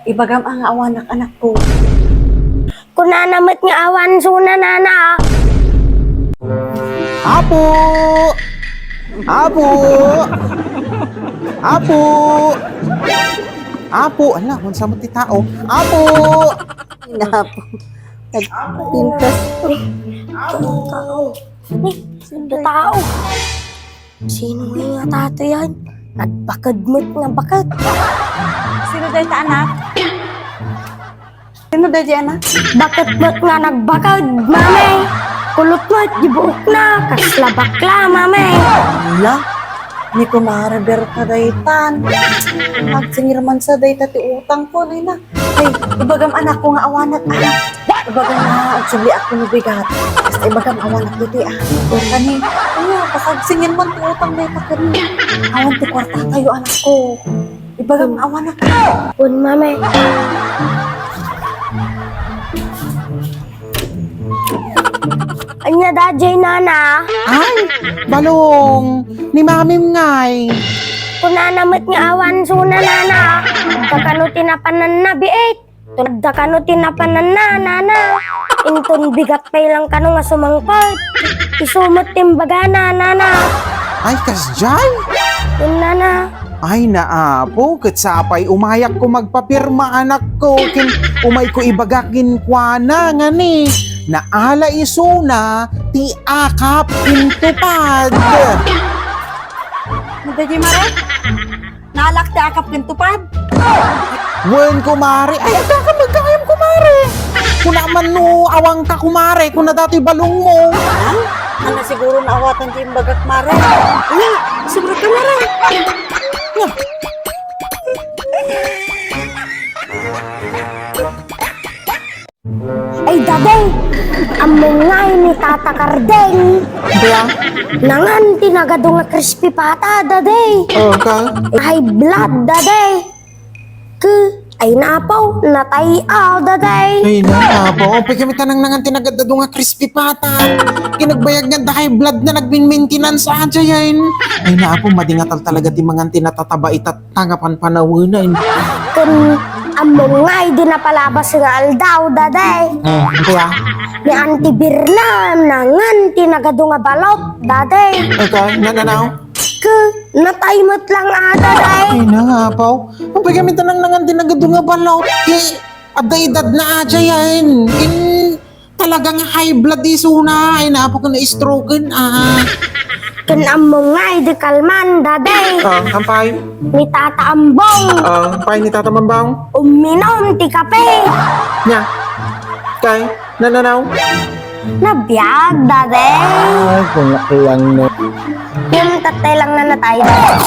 Ibagam ang awan anak ko. Kunanamit nga awan suna nana. Apo! Apo! Apo! Apo! Ala, kung sa ti tao. Apo! Napo. Nagpintas. Sino tao? Sino nga tato yan? Nagbakadmot nga bakad. Sino dahi ta anak? Sino dahi anak? Bakadmot nga nagbakad, mamay. Kulot mo't gibuok na, kasla bakla, mamay. Ala, ni kumare berta daytan. Magsingir man sa dayta ti utang ko na. Ay, ibagam anak ko nga awanat anak. Ibagam na agsubli ako ni bigat. Basta ibagam awanat dito kani. Ano, pasagsingir man ti utang dayta kani. Awan ti kwarta tayo anak ko. Ibagam awanat anak. Un, mamay. Anya dajay nana, Ay! Balong! Ni mamim ngay! kunanamit nga awan suna nana. Nagdakano tinapanan na biit. Nagdakano tinapanan na nana. Inton bigat pa ilang kano nga sumangkot. Isumot timbaga na nana. Ay, kasjay! Yun nana. Ay, naapo, katsapay umayak ko magpapirma anak ko. Umay ko ibagakin kwa na nga ni. Naala isuna, ti akap intupad. Nagdaji mare? Nalak ti akap kintupad? Wen kumare, ay aga ka magkayam kumare. Kung naman no awang ka kumare, kung na dati balong mo. Ano siguro naawatan ti bagak mare? Ala, sobrang ka mare. Ay daday. Among ngay ni Tata Kardeng. Kaya, Nangan tinagado nga crispy pata daday. okay. High blood daday. Ay napaw, natayaw daday. Ay naapo, pag kami tanang nangan tinagadado nga crispy pata. Kinagbayag nga dahil blood na nagbin-maintenance adya yan. Ay naapo, madingatal talaga ti mga tinatataba itatangapan panawunan. Kun among ngay di napalabas nga aldaw daday. Kaya, Ni Auntie Birna nangan tinagado nga balot daday. okay, nananaw. Nataymot lang ata day. Ay naapo, pag kami tanang nangan tinagado nga balot. Ada edad na adya yan. Talagang high blood isuna. Ay naapo ko na stroke Kun among ngay di kalman daday. Ampay. Ni Tata Ambong Ampay ni Tata Mambang. uminom ti kape. Nya. Kay, nananaw. Nabiyag daday. Ay, kung lang no. Yung tatay lang na natay daday.